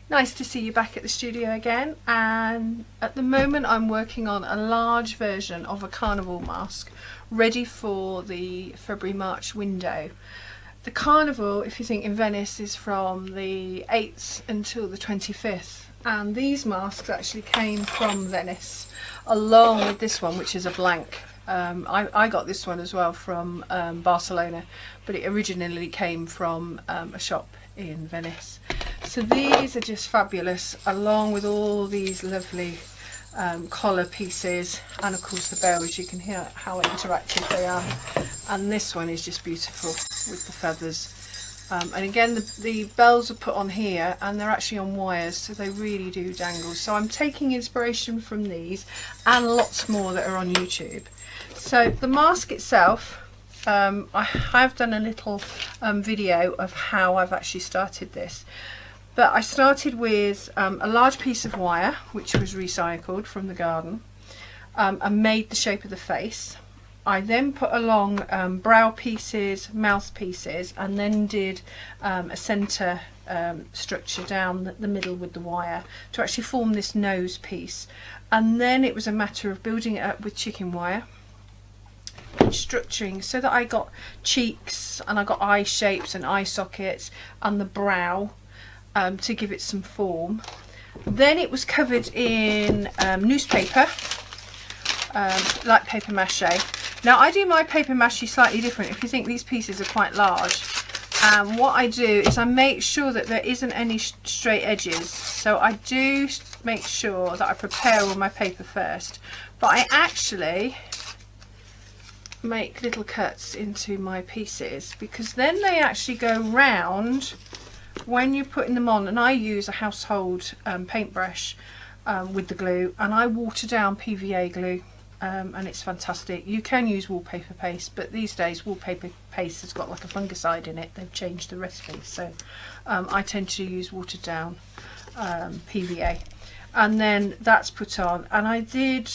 Nice to see you back at the studio again, and at the moment I'm working on a large version of a Carnival mask ready for the February-March window. The Carnival, if you think in Venice, is from the 8th until the 25th, and these masks actually came from Venice along with this one, which is a blank. I got this one as well from Barcelona, but it originally came from a shop in Venice. So these are just fabulous, along with all these lovely collar pieces, and of course the bells. You can hear how interactive they are, and this one is just beautiful with the feathers. And again, the bells are put on here, and they're actually on wires, so they really do dangle. So I'm taking inspiration from these and lots more that are on YouTube. So the mask itself, I have done a little video of how I've actually started this. But I started with a large piece of wire, which was recycled from the garden, and made the shape of the face. I then put along brow pieces, mouth pieces, and then did a centre structure down the middle with the wire to actually form this nose piece. And then it was a matter of building it up with chicken wire and structuring so that I got cheeks, and I got eye shapes and eye sockets, and the brow, to give it some form. Then it was covered in newspaper, like paper mache. Now I do my paper mache slightly different. If you think these pieces are quite large, what I do is I make sure that there isn't any straight edges. So I do make sure that I prepare all my paper first, but I actually make little cuts into my pieces, because then they actually go round when you're putting them on. And I use a household paintbrush with the glue, and I water down PVA glue, and it's fantastic. You can use wallpaper paste, but these days wallpaper paste has got like a fungicide in it. They've changed the recipe, so I tend to use watered down PVA, and then that's put on. And I did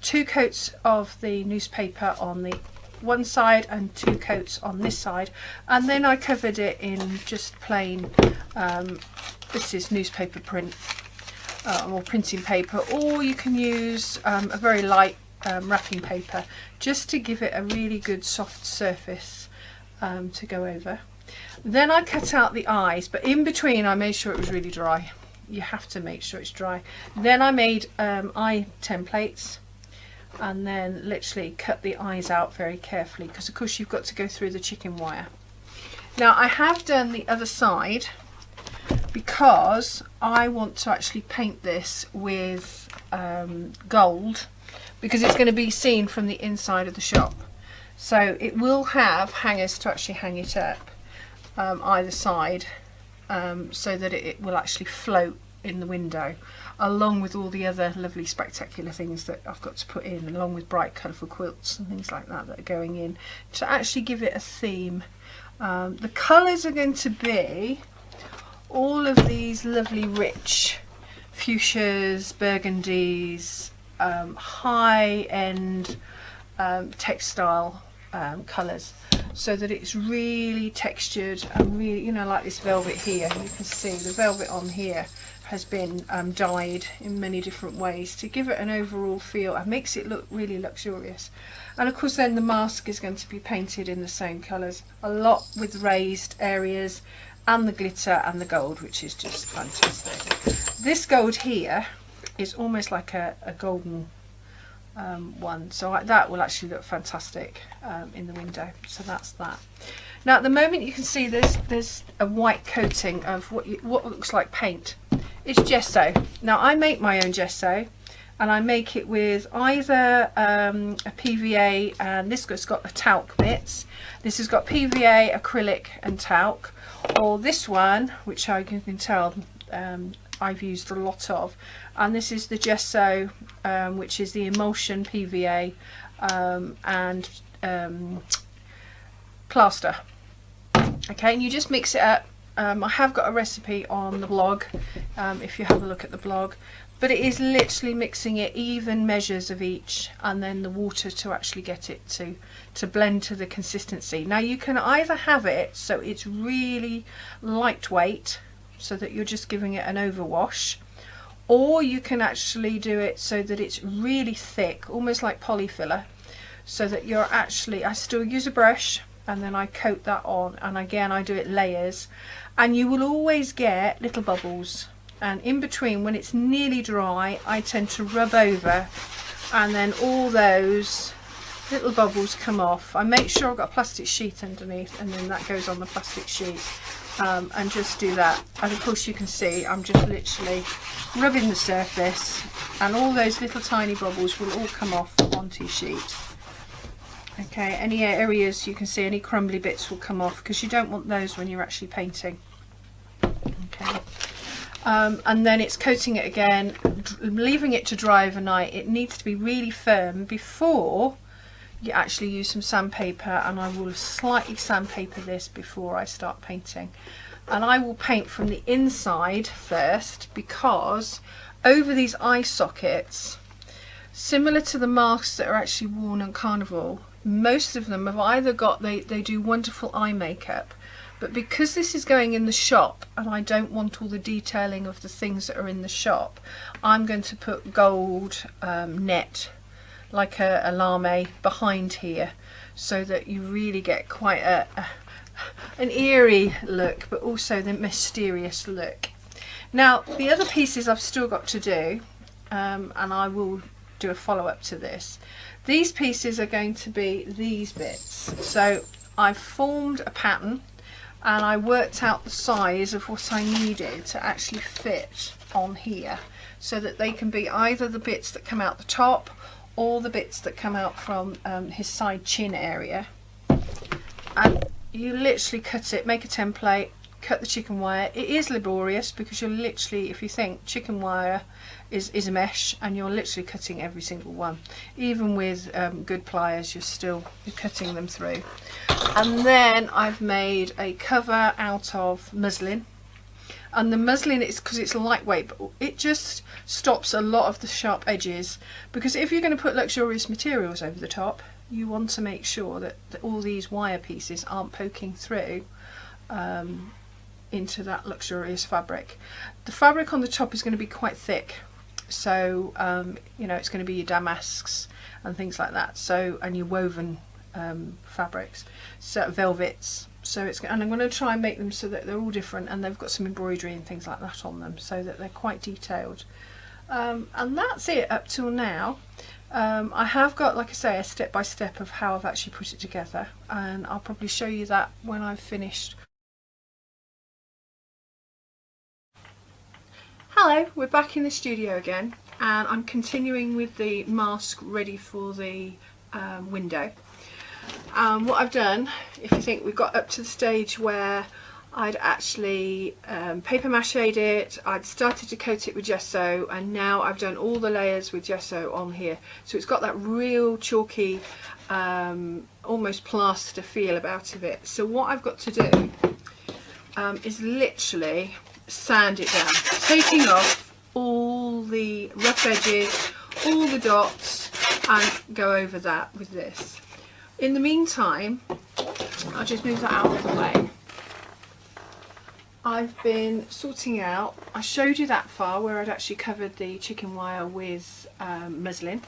2 coats of the newspaper on the one side and 2 coats on this side, and then I covered it in just plain this is newspaper print or printing paper, or you can use a very light wrapping paper, just to give it a really good soft surface to go over. Then I cut out the eyes, but in between I made sure it was really dry. You have to make sure it's dry. Then I made eye templates, and then literally cut the eyes out very carefully, because of course you've got to go through the chicken wire. Now I have done the other side because I want to actually paint this with gold, because it's going to be seen from the inside of the shop. So it will have hangers to actually hang it up either side, so that it will actually float in the window, along with all the other lovely spectacular things that I've got to put in, along with bright colourful quilts and things like that that are going in to actually give it a theme. The colours are going to be all of these lovely rich fuchsias, burgundies, high-end textile colours, so that it's really textured and really, you know, like this velvet here. You can see the velvet on here has been dyed in many different ways to give it an overall feel and makes it look really luxurious. And of course then the mask is going to be painted in the same colours, a lot with raised areas and the glitter and the gold, which is just fantastic. This gold here is almost like a golden one, so that will actually look fantastic in the window. So that's that. Now at the moment you can see there's a white coating of what looks like paint. It's gesso. Now I make my own gesso, and I make it with either a PVA, and this has got the talc bits. This has got PVA, acrylic and talc, or this one, which you can tell I've used a lot of, and this is the gesso, which is the emulsion PVA and plaster. Okay, and you just mix it up. I have got a recipe on the blog, if you have a look at the blog, but it is literally mixing it even measures of each, and then the water to actually get it to blend to the consistency. Now you can either have it so it's really lightweight, so that you're just giving it an overwash, or you can actually do it so that it's really thick, almost like polyfiller, so that you're actually, I still use a brush and then I coat that on, and again I do it layers, and you will always get little bubbles, and in between when it's nearly dry I tend to rub over, and then all those little bubbles come off. I make sure I've got a plastic sheet underneath, and then that goes on the plastic sheet, and just do that. And of course you can see I'm just literally rubbing the surface, and all those little tiny bubbles will all come off onto your sheet. Okay, any areas you can see, any crumbly bits will come off, because you don't want those when you're actually painting. Okay, and then it's coating it again, leaving it to dry overnight. It needs to be really firm before you actually use some sandpaper, and I will slightly sandpaper this before I start painting. And I will paint from the inside first, because over these eye sockets, similar to the masks that are actually worn on Carnival, most of them have either got, they do wonderful eye makeup, but because this is going in the shop and I don't want all the detailing of the things that are in the shop, I'm going to put gold net, like a lame, behind here, so that you really get quite an eerie look, but also the mysterious look. Now the other pieces I've still got to do, and I will do a follow-up to this. These pieces are going to be these bits. So I've formed a pattern, and I worked out the size of what I needed to actually fit on here, so that they can be either the bits that come out the top or the bits that come out from his side chin area. And you literally cut it, make a template, cut the chicken wire. It is laborious, because you're literally, if you think chicken wire is a mesh, and you're literally cutting every single one. Even with good pliers, you're cutting them through. And then I've made a cover out of muslin, and the muslin is, because it's lightweight, but it just stops a lot of the sharp edges, because if you're going to put luxurious materials over the top, you want to make sure that all these wire pieces aren't poking through into that luxurious fabric. The fabric on the top is going to be quite thick, so you know, it's going to be your damasks and things like that, so, and your woven fabrics, so velvets. So it's, and I'm going to try and make them so that they're all different, and they've got some embroidery and things like that on them, so that they're quite detailed. And that's it up till now. I have got, like I say, a step-by-step of how I've actually put it together, and I'll probably show you that when I've finished. Hello, we're back in the studio again, and I'm continuing with the mask ready for the window. What I've done, if you think we've got up to the stage where I'd actually paper machéed it, I'd started to coat it with gesso, and now I've done all the layers with gesso on here, so it's got that real chalky, almost plaster feel about it. So what I've got to do is literally sand it down, taking off all the rough edges, all the dots, and go over that with this. In the meantime, I'll just move that out of the way. I've been sorting out, I showed you that far where I'd actually covered the chicken wire with muslin.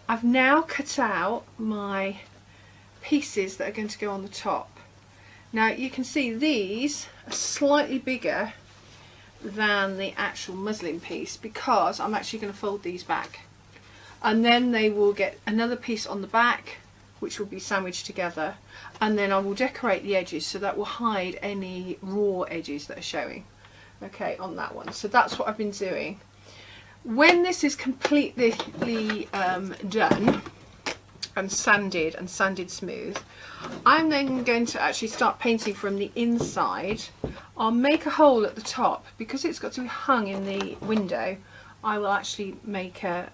I've now cut out my pieces that are going to go on the top. Now you can see these are slightly bigger than the actual muslin piece because I'm actually going to fold these back, and then they will get another piece on the back which will be sandwiched together, and then I will decorate the edges so that will hide any raw edges that are showing, okay, on that one. So that's what I've been doing. When this is completely done and sanded smooth, I'm then going to actually start painting from the inside. I'll make a hole at the top because it's got to be hung in the window. I will actually make a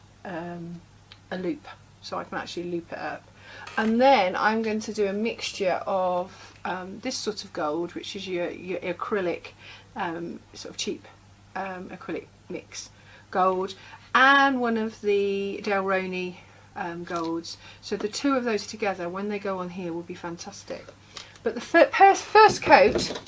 loop so I can actually loop it up, and then I'm going to do a mixture of this sort of gold, which is your acrylic, sort of cheap acrylic mix gold, and one of the Delroni golds. So the two of those together, when they go on here, will be fantastic. But the first coat,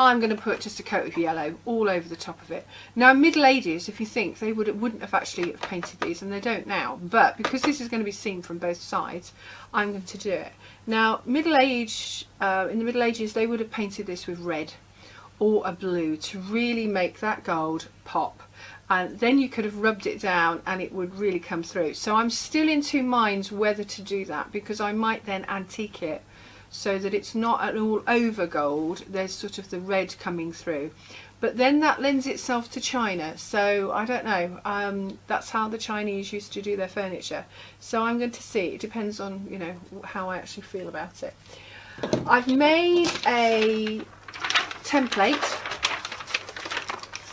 I'm going to put just a coat of yellow all over the top of it. Now, Middle Ages, if you think, they wouldn't have actually painted these, and they don't now, but because this is going to be seen from both sides, I'm going to do it. Now, in the Middle Ages, they would have painted this with red or a blue to really make that gold pop. And then you could have rubbed it down and it would really come through. So I'm still in two minds whether to do that, because I might then antique it so that it's not an all over gold, there's sort of the red coming through, but then that lends itself to China, so I don't know. That's how the Chinese used to do their furniture, so I'm going to see. It depends on, you know, how I actually feel about it. I've made a template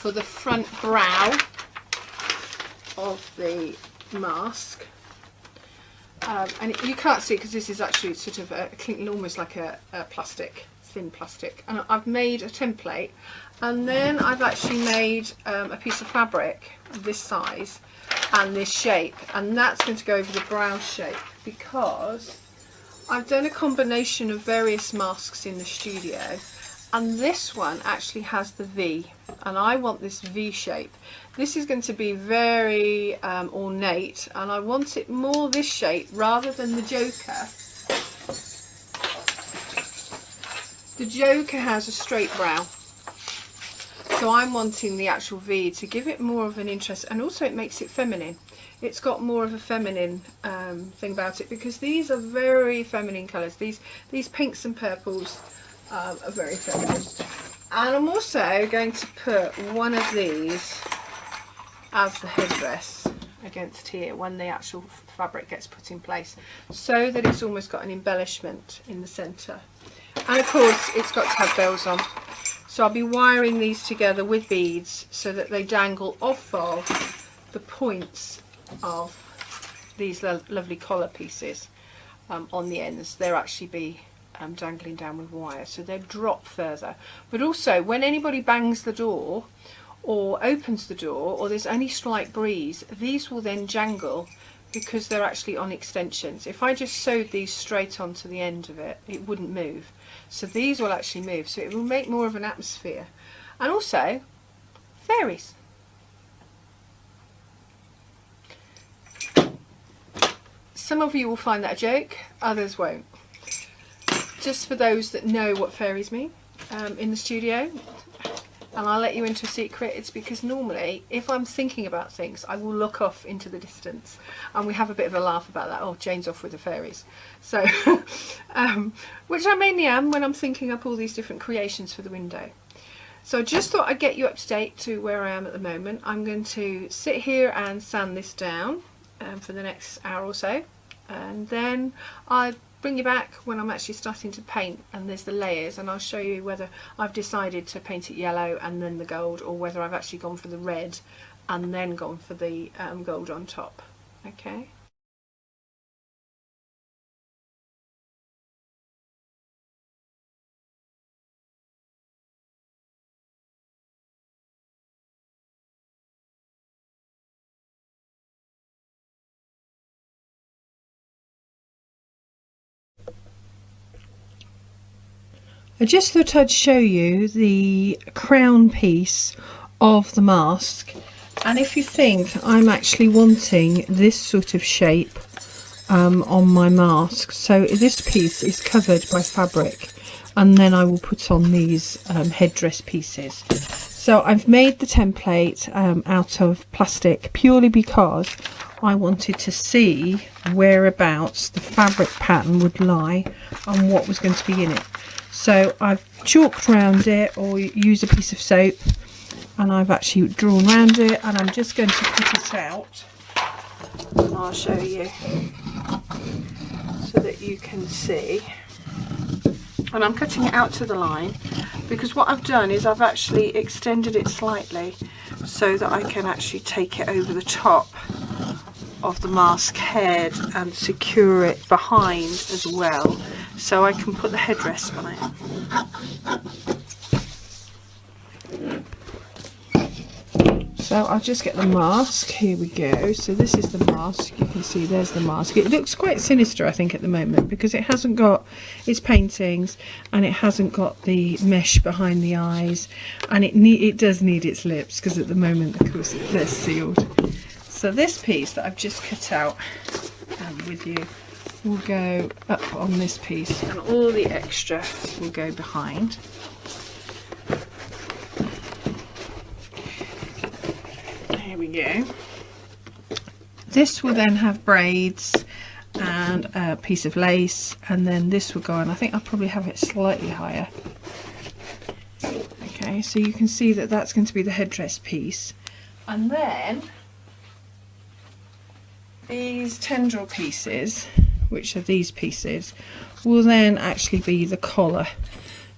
for the front brow of the mask. And you can't see because this is actually sort of almost like a plastic, thin plastic. And I've made a template, and then I've actually made a piece of fabric of this size and this shape, and that's going to go over the brow shape because I've done a combination of various masks in the studio, and this one actually has the V, and I want this V shape. This is going to be very ornate, and I want it more this shape rather than the Joker. The Joker has a straight brow, so I'm wanting the actual V to give it more of an interest, and also it makes it feminine. It's got more of a feminine thing about it, because these are very feminine colours. These pinks and purples are very feminine. And I'm also going to put one of these as the headdress against here when the actual fabric gets put in place, so that it's almost got an embellishment in the centre. And of course it's got to have bells on, so I'll be wiring these together with beads so that they dangle off of the points of these lovely collar pieces on the ends. They'll actually be dangling down with wire, so they drop further. But also when anybody bangs the door or opens the door, or there's any slight breeze, these will then jangle because they're actually on extensions. If I just sewed these straight onto the end of it, it wouldn't move. So these will actually move, so it will make more of an atmosphere. And also fairies. Some of you will find that a joke, others won't. Just for those that know what fairies mean in the studio, and I'll let you into a secret, it's because normally if I'm thinking about things, I will look off into the distance, and we have a bit of a laugh about that. Oh, Jane's off with the fairies. So which I mainly am when I'm thinking up all these different creations for the window. So I just thought I'd get you up to date to where I am at the moment. I'm going to sit here and sand this down for the next hour or so, and then I'll bring you back when I'm actually starting to paint, and there's the layers, and I'll show you whether I've decided to paint it yellow and then the gold, or whether I've actually gone for the red and then gone for the gold on top. Okay. I just thought I'd show you the crown piece of the mask, and if you think I'm actually wanting this sort of shape on my mask, so this piece is covered by fabric, and then I will put on these headdress pieces. So I've made the template out of plastic purely because I wanted to see whereabouts the fabric pattern would lie and what was going to be in it. So I've chalked around it, or use a piece of soap, and I've actually drawn around it, and I'm just going to cut it out, and I'll show you so that you can see. And I'm cutting it out to the line because what I've done is I've actually extended it slightly so that I can actually take it over the top of the mask head and secure it behind as well, so I can put the headdress on it. So I'll just get the mask. Here we go. So this is the mask. You can see there's the mask. It looks quite sinister, I think, at the moment, because it hasn't got its paintings and it hasn't got the mesh behind the eyes, and it does need its lips, because at the moment, of course, they're sealed. So this piece that I've just cut out with you will go up on this piece, and all the extra will go behind. Here we go. This will then have braids and a piece of lace, and then this will go on. I think I'll probably have it slightly higher. Okay, so you can see that that's going to be the headdress piece, and then these tendril pieces, which are these pieces, will then actually be the collar,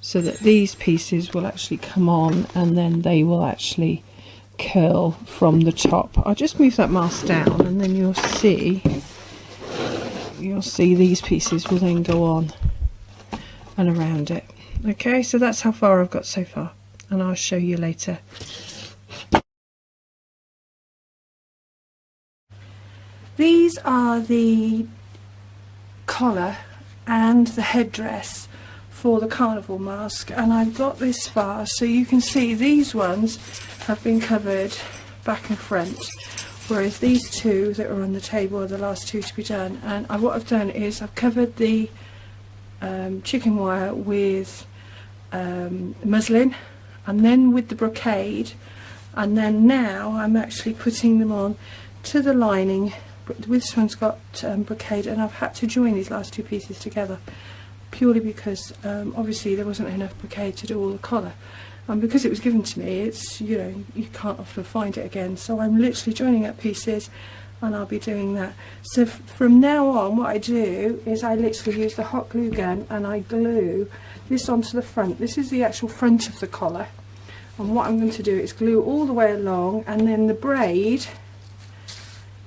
so that these pieces will actually come on, and then they will actually curl from the top. I'll just move that mask down, and then you'll see these pieces will then go on and around it. Okay, so that's how far I've got so far, and I'll show you later. These are the collar and the headdress for the carnival mask, and I've got this far, so you can see these ones have been covered back and front, whereas these two that are on the table are the last two to be done. And what I've done is I've covered the chicken wire with muslin, and then with the brocade, and then now I'm actually putting them on to the lining. This one's got brocade, and I've had to join these last two pieces together purely because obviously there wasn't enough brocade to do all the collar, and because it was given to me, it's, you know, you can't often find it again, so I'm literally joining up pieces, and I'll be doing that. So from now on, what I do is I literally use the hot glue gun and I glue this onto the front. This is the actual front of the collar, and what I'm going to do is glue all the way along, and then the braid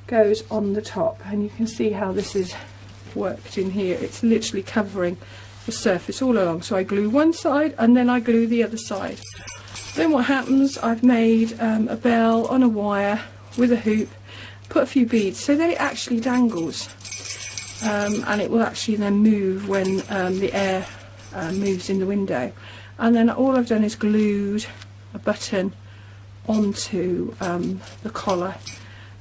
goes on the top, and you can see how this is worked in here. It's literally covering the surface all along. So I glue one side and then I glue the other side. Then what happens, I've made a bell on a wire with a hoop, put a few beads so that it actually dangles, and it will actually then move when the air moves in the window. And then all I've done is glued a button onto the collar.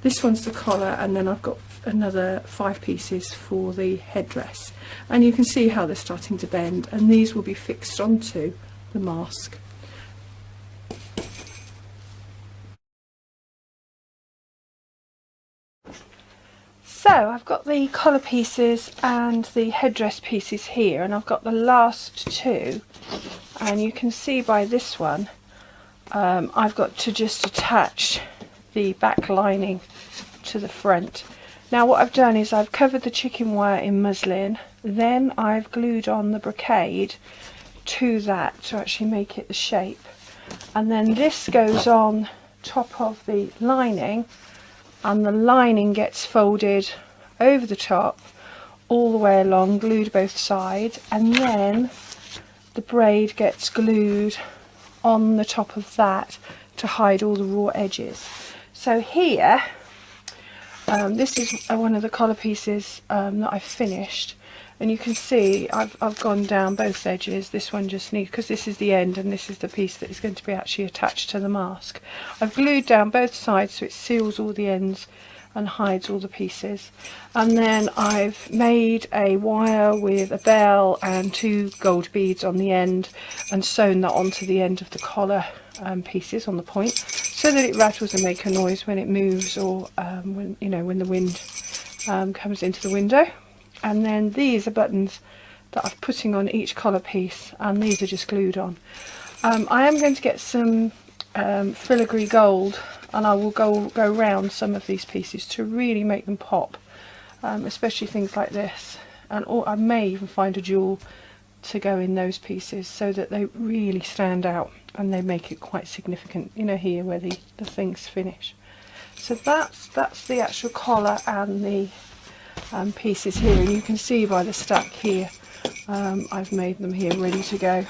This one's the collar, and then I've got another 5 pieces for the headdress, and you can see how they're starting to bend, and these will be fixed onto the mask. So I've got the collar pieces and the headdress pieces here, and I've got the last two, and you can see by this one I've got to just attach the back lining to the front. Now what I've done is I've covered the chicken wire in muslin, then I've glued on the brocade to that to actually make it the shape, and then this goes on top of the lining, and the lining gets folded over the top all the way along, glued both sides, and then the braid gets glued on the top of that to hide all the raw edges. So here, this is one of the collar pieces that I've finished, And you can see I've gone down both edges. This one just needs, because this is the end and this is the piece that is going to be actually attached to the mask. I've glued down both sides so it seals all the ends and hides all the pieces. And then I've made a wire with a bell and 2 gold beads on the end and sewn that onto the end of the collar pieces on the point, so that it rattles and makes a noise when it moves, or when, you know, when the wind comes into the window. And then these are buttons that I'm putting on each collar piece, and these are just glued on. I am going to get some filigree gold, and I will go round some of these pieces to really make them pop, especially things like this. And I may even find a jewel to go in those pieces so that they really stand out and they make it quite significant, you know, here where the things finish. So that's the actual collar and the pieces here, and you can see by the stack here, I've made them here ready to go.